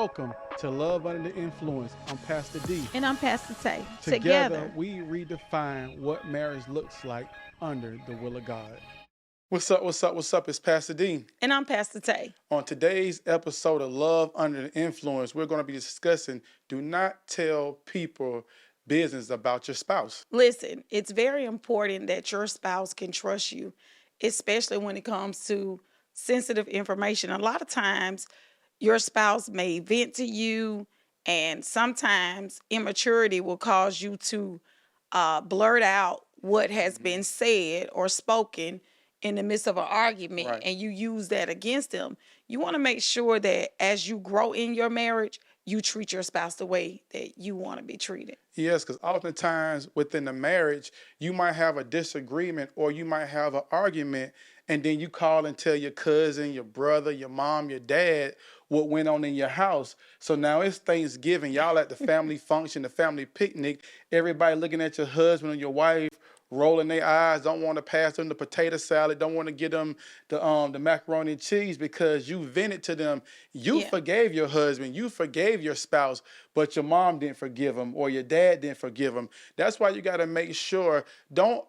Welcome to Love Under the Influence. I'm Pastor D. And I'm Pastor Taye. Together, we redefine what marriage looks like under the will of God. What's up? What's up? What's up? It's Pastor D. And I'm Pastor Taye. On today's episode of Love Under the Influence, we're going to be discussing do not tell people business about your spouse. Listen, it's very important that your spouse can trust you, especially when it comes to sensitive information. A lot of times, your spouse may vent to you, and sometimes immaturity will cause you to blurt out what has been said or spoken in the midst of an argument, Right. and you use that against them. You want to make sure that as you grow in your marriage, you treat your spouse the way that you want to be treated. Yes, because oftentimes within the marriage, you might have a disagreement or you might have an argument, and then you call and tell your cousin, your brother, your mom, your dad what went on in your house. So now it's Thanksgiving. Y'all at the family function, the family picnic, everybody looking at your husband or your wife, rolling their eyes, don't want to pass them the potato salad, don't want to give them the macaroni and cheese because you vented to them. You Yeah. forgave your husband, you forgave your spouse, but your mom didn't forgive him or your dad didn't forgive him. That's why you got to make sure don't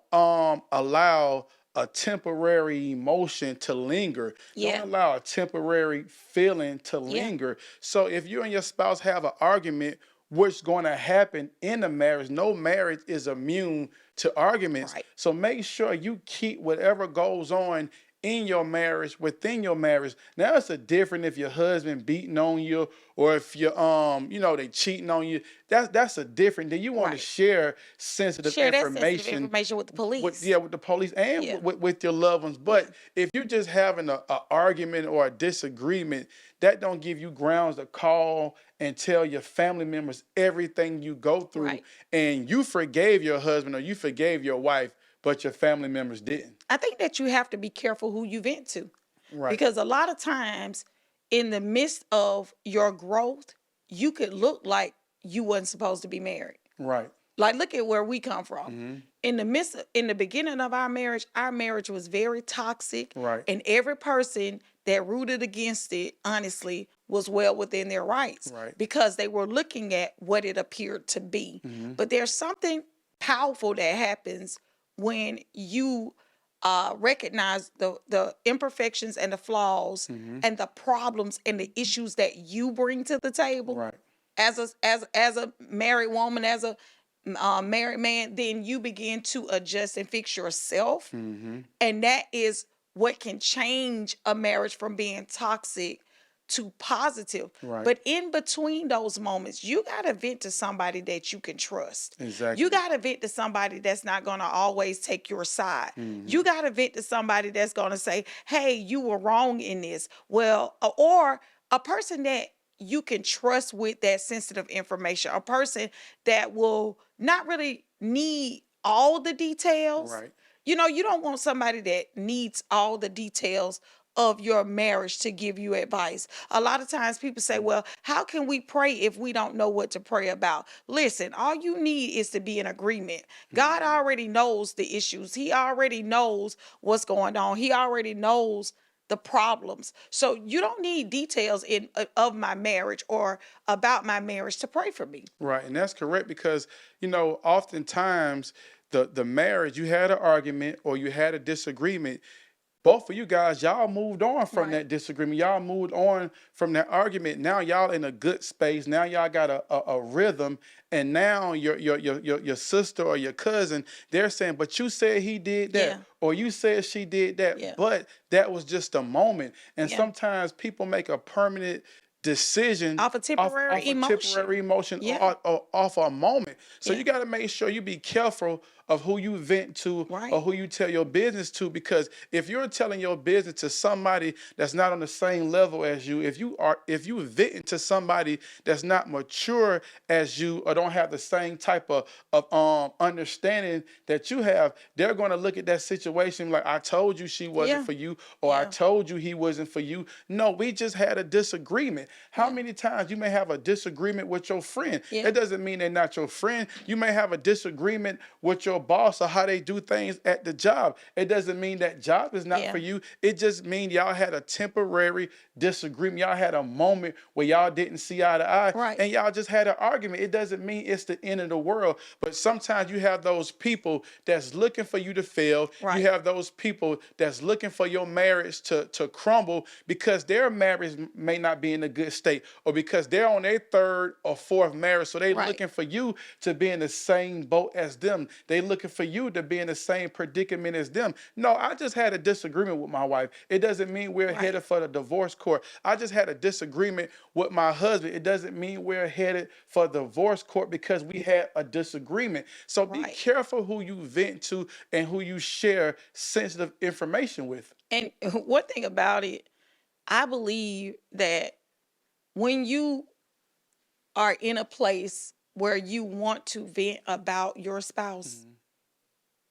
allow a temporary emotion to linger. Yeah. Don't allow a temporary feeling to Yeah. linger. So if you and your spouse have an argument, what's going to happen in the marriage? No marriage is immune to arguments. Right. So make sure you keep whatever goes on in your marriage within your marriage. Now it's a different if your husband beating on you or if you they cheating on you. That's a different. Then you want to Right. share sensitive Share that sensitive information information with the police. with the police and Yeah. with your loved ones. But if you're just having a argument or a disagreement, that don't give you grounds to call and tell your family members everything you go through. Right. And you forgave your husband or you forgave your wife, but your family members didn't. I think that you have to be careful who you vent to. Right. Because a lot of times in the midst of your growth, you could look like you wasn't supposed to be married. Right. Like, look at where we come from. In the beginning of our marriage was very toxic. Right. And every person that rooted against it, honestly, was well within their rights. Right. Because they were looking at what it appeared to be. But there's something powerful that happens when you recognize the imperfections and the flaws and the problems and the issues that you bring to the table. Right. As a married woman, as a married man, then you begin to adjust and fix yourself. And that is what can change a marriage from being toxic to positive. Right. But in between those moments, you got to vent to somebody that you can trust. Exactly. You got to vent to somebody that's not going to always take your side. You got to vent to somebody that's going to say, hey, you were wrong in this. Well, or a person that you can trust with that sensitive information, a person that will not really need all the details. Right. You don't want somebody that needs all the details of your marriage to give you advice. A lot of times people say, well, how can we pray if we don't know what to pray about? Listen, all you need is to be in agreement. God already knows the issues. He already knows what's going on. He already knows the problems. So you don't need details of my marriage or about my marriage to pray for me. Right. And that's correct because, oftentimes the marriage, you had an argument or you had a disagreement. Both of you guys, y'all moved on from Right. that disagreement. Y'all moved on from that argument. Now y'all in a good space. Now y'all got a rhythm. And now your sister or your cousin, they're saying, but you said he did that. Yeah. Or you said she did that. Yeah. But that was just a moment. And Yeah. sometimes people make a permanent decision Off a temporary emotion. temporary emotion Yeah. or off a moment. So Yeah. you got to make sure you be careful of who you vent to Right. or who you tell your business to, because if you're telling your business to somebody that's not on the same level as you, if you venting to somebody that's not mature as you or don't have the same type of understanding that you have, they're going to look at that situation like, I told you she wasn't Yeah. for you, or I Yeah. told you he wasn't for you. No, we just had a disagreement. How Yeah. many times you may have a disagreement with your friend? Yeah. That doesn't mean they're not your friend. You may have a disagreement with your boss or how they do things at the job. It doesn't mean that job is not Yeah. for you. It just means y'all had a temporary disagreement. Y'all had a moment where y'all didn't see eye to eye Right. and y'all just had an argument. It doesn't mean it's the end of the world. But sometimes you have those people that's looking for you to fail. Right. You have those people that's looking for your marriage to crumble because their marriage may not be in a good state or because they're on their third or fourth marriage. So they're Right. looking for you to be in the same boat as them. They looking for you to be in the same predicament as them. No, I just had a disagreement with my wife. It doesn't mean we're Right. headed for the divorce court. I just had a disagreement with my husband. It doesn't mean we're headed for divorce court because we had a disagreement. So be Right. careful who you vent to and who you share sensitive information with. And one thing about it, I believe that when you are in a place where you want to vent about your spouse,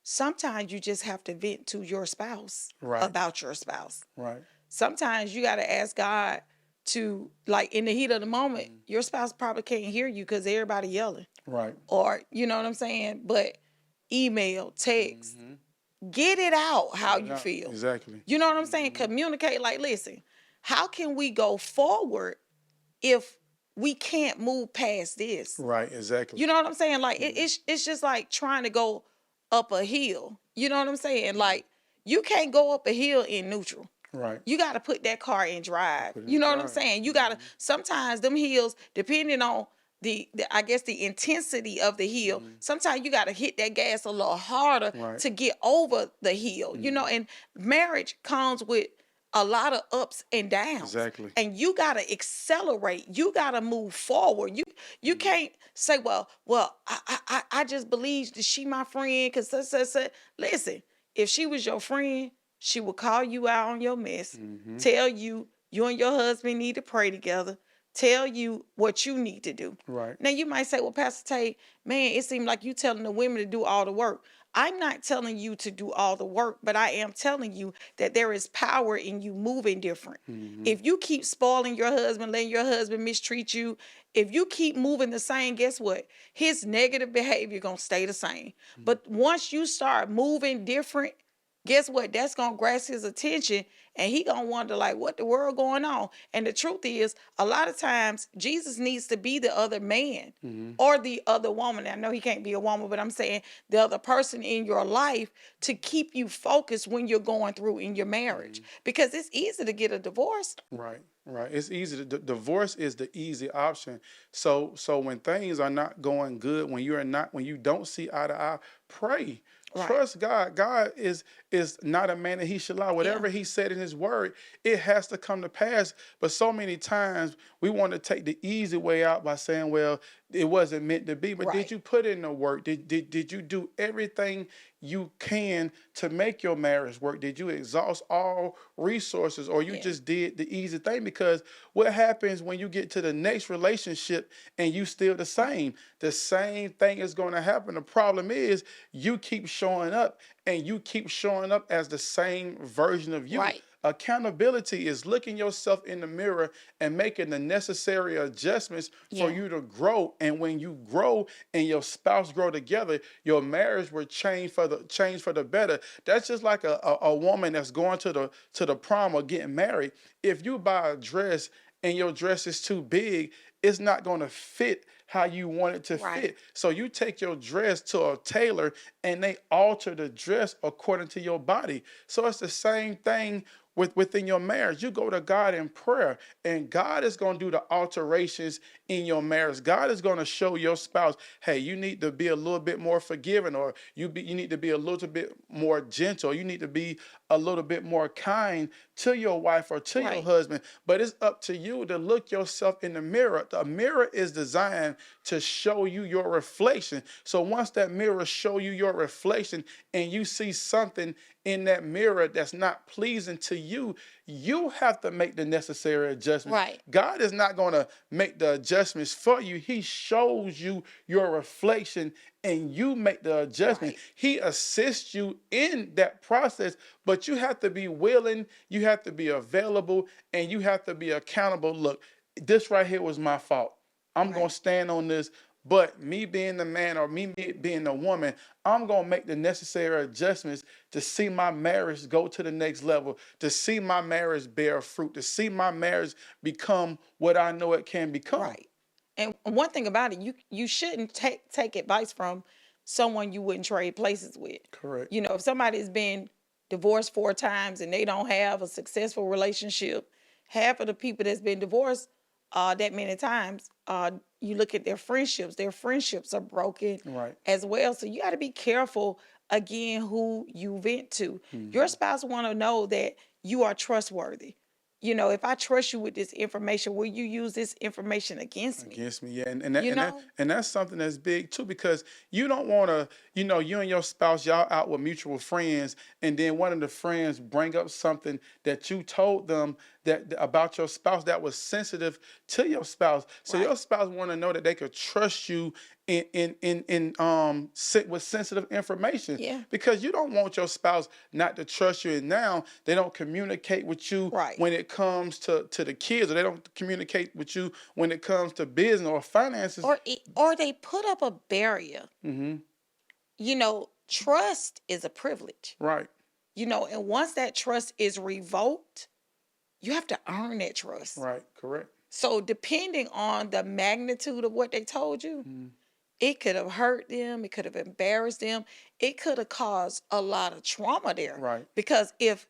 sometimes you just have to vent to your spouse Right. about your spouse. Right. Sometimes you got to ask God to, like, in the heat of the moment, your spouse probably can't hear you because everybody yelling. Right. Or, you know what I'm saying? But email, text, get it out how you feel. Exactly. You know what I'm saying? Communicate, like, listen, how can we go forward if we can't move past this? Right. Exactly. You know what I'm saying? Like, it's just like trying to go up a hill. You know what I'm saying? Like, you can't go up a hill in neutral. Right. You got to put that car in drive. Put it You in know what I'm drive. saying? You got to, sometimes them hills, depending on I guess the intensity of the hill, sometimes you got to hit that gas a little harder Right. to get over the hill. You know, and marriage comes with a lot of ups and downs. Exactly. And you got to accelerate. You got to move forward. You can't say, well, I just believe that she my friend because listen, if she was your friend, she would call you out on your mess, tell you and your husband need to pray together, tell you what you need to do. Right. Now you might say, well, Pastor Taye, man, it seems like you telling the women to do all the work. I'm not telling you to do all the work, but I am telling you that there is power in you moving different. If you keep spoiling your husband, letting your husband mistreat you, if you keep moving the same, guess what? His negative behavior gonna stay the same. But once you start moving different, guess what? That's gonna grasp his attention and he gonna wonder, like, what the world going on? And the truth is, a lot of times Jesus needs to be the other man or the other woman. I know he can't be a woman, but I'm saying the other person in your life to keep you focused when you're going through in your marriage. Because it's easy to get a divorce. Right. Right. It's easy to divorce is the easy option. So when things are not going good, when you don't see eye to eye, pray. Right. Trust God. God is not a man that he should lie. Whatever he said in his word, it has to come to pass. But so many times we want to take the easy way out by saying, well, it wasn't meant to be. But Right. did you put in the work? Did you do everything you can to make your marriage work? Did you exhaust all resources or you just did the easy thing? Because what happens when you get to the next relationship and you still the same? The same thing is going to happen. The problem is you keep showing up and you keep showing up as the same version of you. Right. Accountability is looking yourself in the mirror and making the necessary adjustments for you to grow. And when you grow and your spouse grow together, your marriage will change for the better. That's just like a woman that's going to the prom or getting married. If you buy a dress and your dress is too big, it's not going to fit how you want it to fit. So you take your dress to a tailor and they alter the dress according to your body. So it's the same thing within your marriage. You go to God in prayer and God is going to do the alterations in your marriage. God is going to show your spouse, hey, you need to be a little bit more forgiving, or you need to be a little bit more gentle. You need to be a little bit more kind to your wife or to your husband. But it's up to you to look yourself in the mirror. The mirror is designed to show you your reflection. So once that mirror show you your reflection and you see something in that mirror that's not pleasing to you, you have to make the necessary adjustments. Right. God is not going to make the adjustments for you. He shows you your reflection and you make the adjustment. He assists you in that process, but you have to be willing, you have to be available, and you have to be accountable. Look, this right here was my fault. I'm going Right. to stand on this. But me being the man or me being the woman, I'm going to make the necessary adjustments to see my marriage go to the next level, to see my marriage bear fruit, to see my marriage become what I know it can become. Right. And one thing about it, you shouldn't take advice from someone you wouldn't trade places with. Correct. You know, if somebody's been divorced 4 times and they don't have a successful relationship, half of the people that's been divorced that many times, you look at their friendships are broken Right. as well. So you got to be careful again who you vent to. Your spouse want to know that you are trustworthy. You know, if I trust you with this information, will you use this information against me? Against me, yeah, and that, You and that know? and that's something that's big too, because you don't want to, you and your spouse, y'all out with mutual friends, and then one of the friends bring up something that you told them that about your spouse that was sensitive to your spouse. So Right. your spouse want to know that they could trust you with sensitive information, Yeah. because you don't want your spouse not to trust you, and now they don't communicate with you Right. when it comes to the kids, or they don't communicate with you when it comes to business or finances. Or they put up a barrier. Mm-hmm. You know, trust is a privilege. Right. You know, and once that trust is revoked, you have to earn that trust. Right. Correct. So depending on the magnitude of what they told you, it could have hurt them, it could have embarrassed them, it could have caused a lot of trauma there. Right. Because if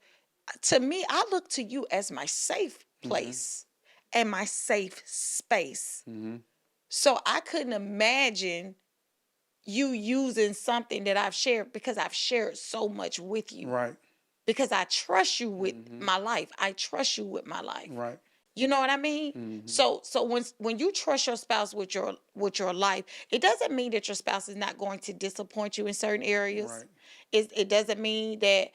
to me, I look to you as my safe place and my safe space. Mm-hmm. So I couldn't imagine you using something that I've shared, because I've shared so much with you. Right. Because I trust you with my life. I trust you with my life. Right. You know what I mean? So when you trust your spouse with your life, it doesn't mean that your spouse is not going to disappoint you in certain areas. Right. It doesn't mean that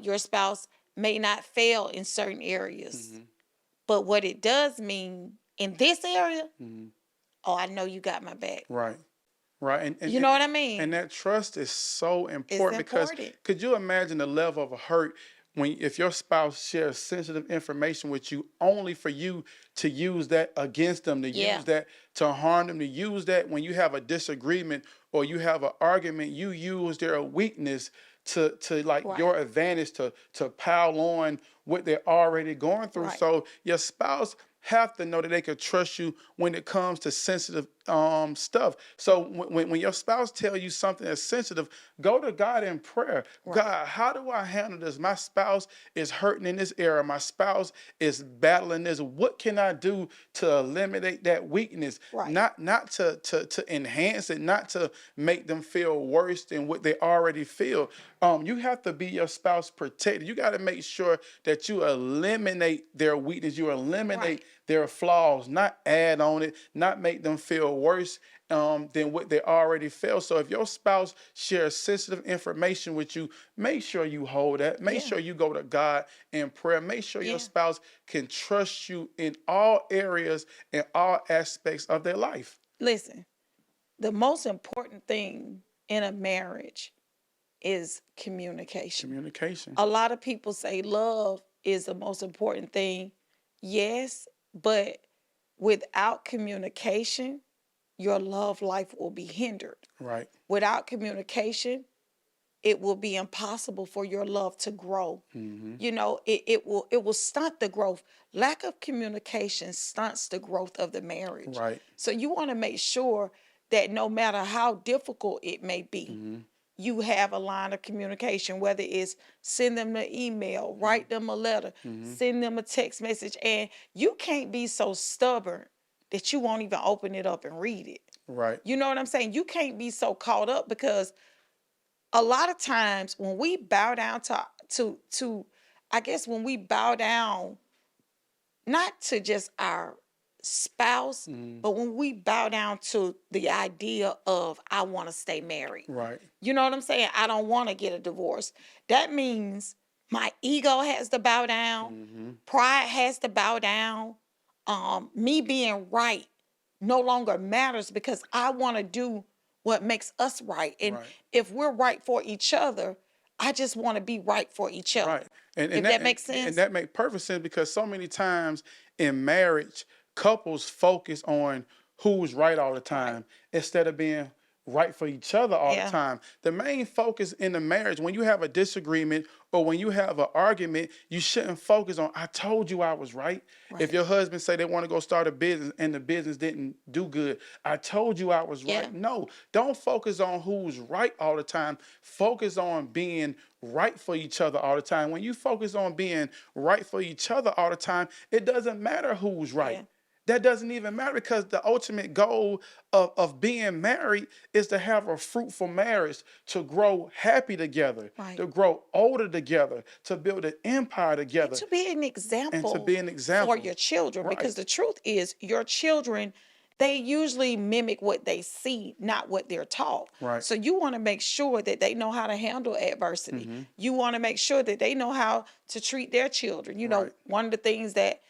your spouse may not fail in certain areas. But what it does mean in this area, oh, I know you got my back. Right. Right. And You know what I mean? And that trust is so It's important, because important. could you imagine the level of hurt when, if your spouse shares sensitive information with you, only for you to use that against them, to Yeah. use that to harm them, to use that when you have a disagreement or you have an argument, you use their weakness to like Right. your advantage, to pile on what they're already going through. Right. So your spouse have to know that they could trust you when it comes to sensitive stuff. So when your spouse tell you something that's sensitive, go to God in prayer. Right. God, how do I handle this? My spouse is hurting in this area. My spouse is battling this. What can I do to eliminate that weakness? Right. Not to enhance it, not to make them feel worse than what they already feel. You have to be your spouse protector. You got to make sure that you eliminate their weakness. You eliminate Right. their flaws, not add on it, not make them feel worse than what they already feel. So if your spouse shares sensitive information with you, make sure you hold that. Make Yeah. sure you go to God in prayer. Make sure Yeah. your spouse can trust you in all areas and all aspects of their life. Listen, the most important thing in a marriage is communication. Communication. A lot of people say love is the most important thing. Yes, but without communication, your love life will be hindered. Right. Without communication, it will be impossible for your love to grow. You know, it will stunt the growth. Lack of communication stunts the growth of the marriage. Right. So you want to make sure that no matter how difficult it may be, you have a line of communication, whether it's send them an email, write them a letter, send them a text message. And you can't be so stubborn that you won't even open it up and read it. Right. You know what I'm saying? You can't be so caught up, because a lot of times when we bow down to I guess when we bow down not to just our spouse, but when we bow down to the idea of I want to stay married. Right. You know what I'm saying? I don't want to get a divorce. That means my ego has to bow down. Pride has to bow down. Me being right no longer matters, because I want to do what makes us right. And Right. if we're right for each other, I just want to be right for each other. Right. And If that makes sense. And that makes perfect sense, because so many times in marriage, couples focus on who's right all the time instead of being right for each other all the Yeah. time. The main focus in the marriage, when you have a disagreement or when you have an argument, you shouldn't focus on, I told you I was right. If Right. your husband say they want to go start a business and the business didn't do good, I told you I was Yeah. right. No, don't focus on who's right all the time. Focus on being right for each other all the time. When you focus on being right for each other all the time, it doesn't matter who's right. Yeah. That doesn't even matter because the ultimate goal of being married is to have a fruitful marriage, to grow happy together, Right. to grow older together, to build an empire And together, to be an and to example be an for example. your children, Right, because the truth is, your children, they usually mimic what they see, not what they're taught. right, So you want to make sure that they know how to handle adversity. You want to make sure that they know how to treat their children. You know, right, one of the things that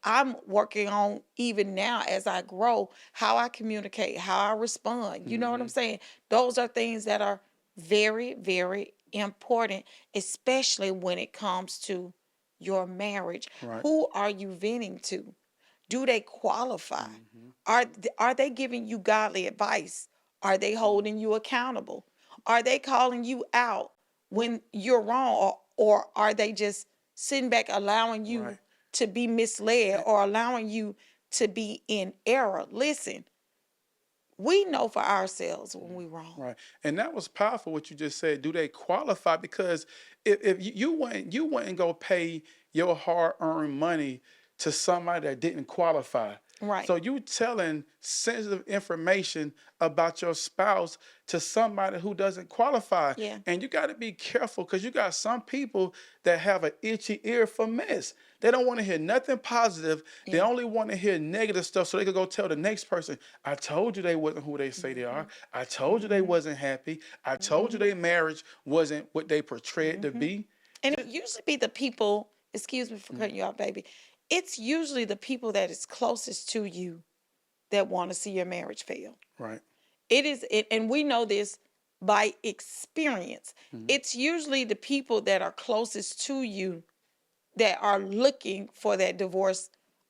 I'm working on even now as I grow, how I communicate, how I respond. You know what I'm saying? Those are things that are very, very important, especially when it comes to your marriage. right. Who are you venting to? Do they qualify? Are they giving you godly advice? Are they holding you accountable? Are they calling you out when you're wrong, or are they just sitting back allowing you Right. to be misled or allowing you to be in error? Listen, we know for ourselves when we're wrong. Right. And that was powerful what you just said. Do they qualify? Because if you wouldn't go pay your hard-earned money to somebody that didn't qualify. Right. So you telling sensitive information about your spouse to somebody who doesn't qualify. Yeah. And you got to be careful because you got some people that have an itchy ear for mess. They don't want to hear nothing positive. They Yeah. only want to hear negative stuff so they can go tell the next person, I told you they wasn't who they say they are. I told you they wasn't happy. I told you their marriage wasn't what they portrayed to be. And it usually be the people, excuse me for cutting you off, baby. It's usually the people that is closest to you that want to see your marriage fail. Right. It is, and we know this by experience. It's usually the people that are closest to you that are looking for that divorce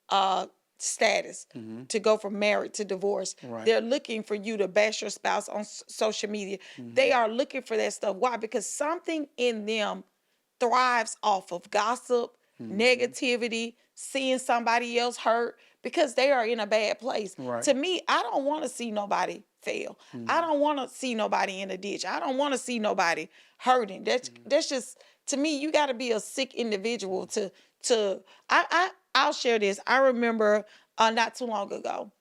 uh, status, to go from married to divorce. Right. They're looking for you to bash your spouse on social media. They are looking for that stuff. Why? Because something in them thrives off of gossip, negativity, seeing somebody else hurt because they are in a bad place. Right. To me, I don't want to see nobody fail. I don't want to see nobody in a ditch. I don't want to see nobody hurting. That's just, to me, you got to be a sick individual to I'll share this. I remember not too long ago,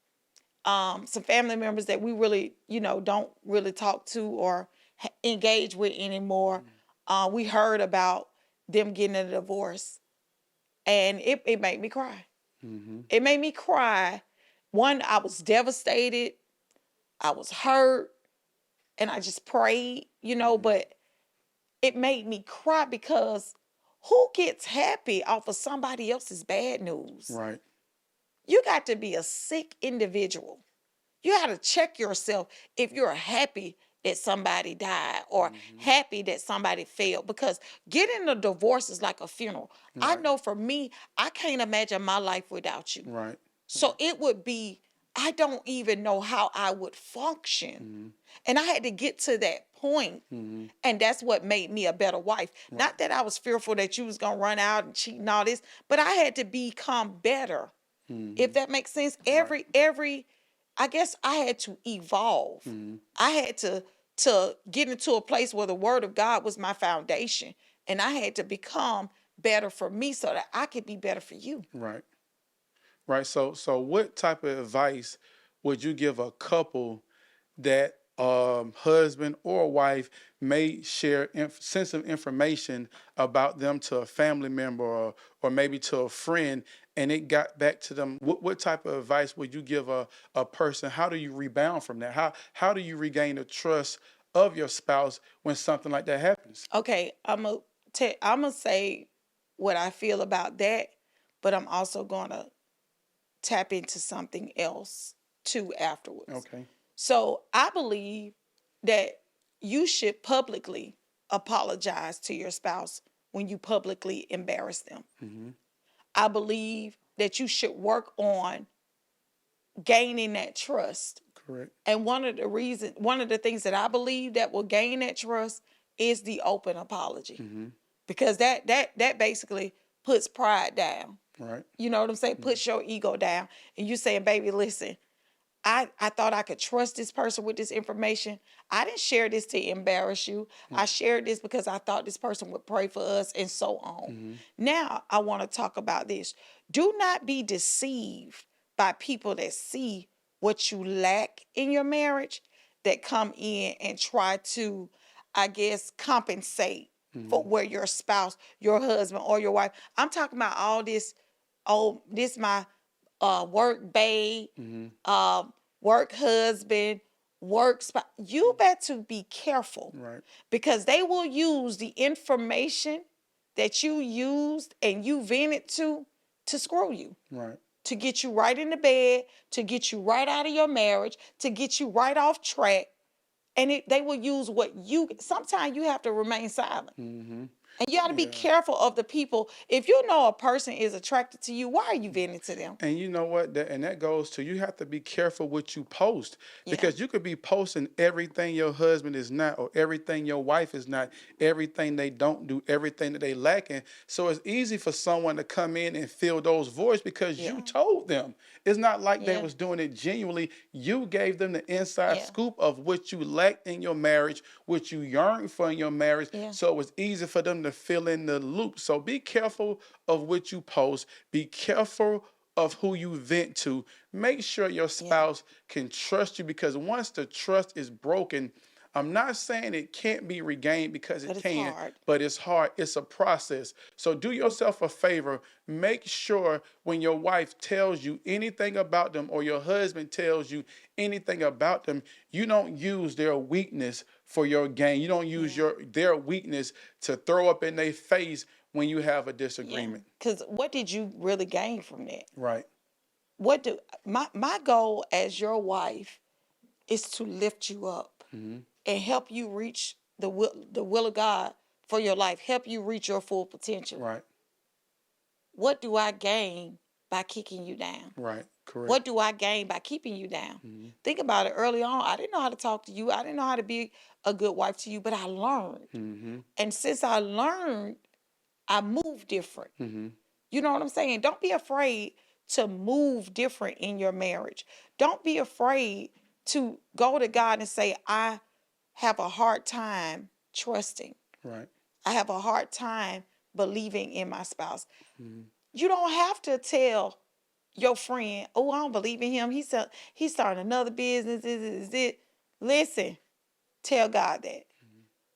some family members that we really, don't really talk to or engage with anymore. We heard about them getting a divorce, and it made me cry. It made me cry. One, I was devastated. I was hurt, and I just prayed, but it made me cry because who gets happy off of somebody else's bad news? Right. You got to be a sick individual. You got to check yourself if you're happy that somebody died or happy that somebody failed, because getting a divorce is like a funeral. I Right. know for me, I can't imagine my life without you. Right. So it would be, I don't even know how I would function. And I had to get to that point. And that's what made me a better wife. Not that I was fearful that you was going to run out and cheat and all this, but I had to become better. If that makes sense. Every I guess I had to evolve. I had to get into a place where the word of God was my foundation. And I had to become better for me so that I could be better for you. Right. Right. So what type of advice would you give a couple that husband or wife may share sensitive information about them to a family member or maybe to a friend, and it got back to them? What type of advice would you give a person? How do you rebound from that? How do you regain the trust of your spouse when something like that happens? Okay, I'm gonna say what I feel about that, but I'm also gonna tap into something else too afterwards. Okay. So I believe that you should publicly apologize to your spouse when you publicly embarrass them. I believe that you should work on gaining that trust. Correct. And one of the things that I believe that will gain that trust is the open apology. Mm-hmm. Because that basically puts pride down. Right. You know what I'm saying? Mm-hmm. Puts your ego down. And you saying, baby, listen, I thought I could trust this person with this information. I didn't share this to embarrass you. Mm-hmm. I shared this because I thought this person would pray for us and so on. Mm-hmm. Now, I want to talk about this. Do not be deceived by people that see what you lack in your marriage, that come in and try to, I guess, compensate for Mm-hmm. where your spouse, your husband, or your wife. I'm talking about all this. Oh, this my work babe, Mm-hmm. work husband, work spouse. You better be careful, Right. because they will use the information that you used and you vented to screw you, Right. to get you right in the bed, to get you right out of your marriage, to get you right off track. And they will use what you, sometimes you have to remain silent. Mm-hmm. And you got to be Yeah. careful of the people. If you know a person is attracted to you, why are you venting to them? And you know what? That goes to, you have to be careful what you post, Yeah. because you could be posting everything your husband is not, or everything your wife is not, everything they don't do, everything that they lacking. So it's easy for someone to come in and fill those voids because Yeah. you told them. It's not like they Yeah. was doing it genuinely. You gave them the inside Yeah. scoop of what you lacked in your marriage, what you yearned for in your marriage. Yeah. So it was easy for them to fill in the loop. So be careful of what you post. Be careful of who you vent to. Make sure your spouse can trust you, because once the trust is broken, I'm not saying it can't be regained, because it But it's can, hard. but it's hard. It's a process. So do yourself a favor. Make sure when your wife tells you anything about them, or your husband tells you anything about them, you don't use their weakness for your gain. You don't use their weakness to throw up in their face when you have a disagreement. Because what did you really gain from that? Right. What do my goal as your wife is to lift you up Mm-hmm. and help you reach the will of God for your life, help you reach your full potential. Right. What do I gain by kicking you down? Right. Correct. What do I gain by keeping you down? Mm-hmm. Think about it. Early on, I didn't know how to talk to you. I didn't know how to be a good wife to you, but I learned. Mm-hmm. And since I learned, I move different. Mm-hmm. You know what I'm saying? Don't be afraid to move different in your marriage. Don't be afraid to go to God and say, I have a hard time trusting. Right. I have a hard time believing in my spouse. Mm-hmm. You don't have to tell your friend, oh, I don't believe in him. He's starting another business. Listen, tell God that.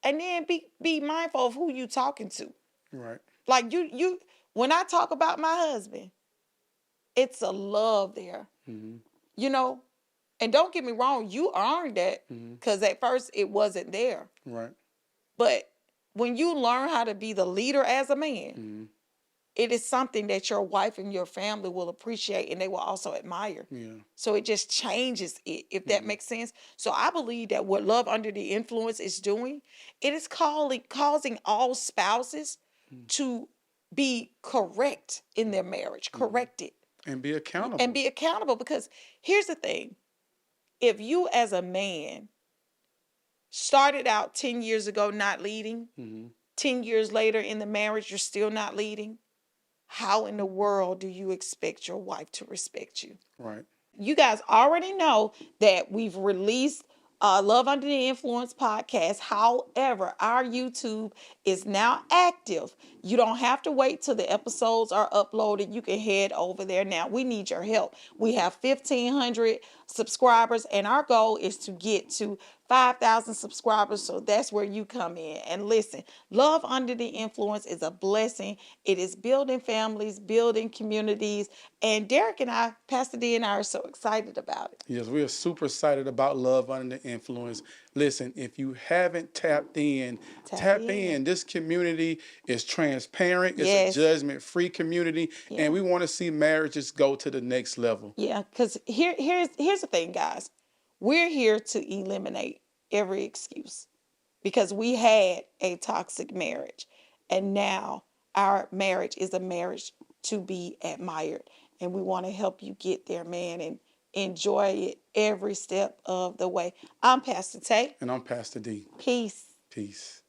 And then be mindful of who you talking to. Right. Like you when I talk about my husband, it's a love there. Mm-hmm. You know? And don't get me wrong, you earned that, because at first it wasn't there. Right. But when you learn how to be the leader as a man, Mm-hmm. it is something that your wife and your family will appreciate, and they will also admire. Yeah. So it just changes it, if that makes sense. So I believe that what Love Under the Influence is doing, it is causing all spouses to be correct in their marriage, corrected, And be accountable. and be accountable. Because here's the thing. If you as a man started out 10 years ago not leading, 10 years later in the marriage, you're still not leading, how in the world do you expect your wife to respect you? Right. You guys already know that we've released Love Under the Influence podcast. However, our YouTube is now active. You don't have to wait till the episodes are uploaded. You can head over there now. We need your help. We have 1,500 subscribers, and our goal is to get to 5,000 subscribers. So that's where you come in. And listen, Love Under the Influence is a blessing. It is building families, building communities. And Derek and I, Pastor Dee and I, are so excited about it. Yes, we are super excited about Love Under the Influence. Listen, if you haven't tapped in, tap in. This community is transparent. It's a judgment-free community. And we want to see marriages go to the next level. Yeah, because here's the thing, guys. We're here to eliminate every excuse, because we had a toxic marriage, and now our marriage is a marriage to be admired, and we want to help you get there, man. And enjoy it every step of the way. I'm Pastor Taye. And I'm Pastor D. Peace. Peace.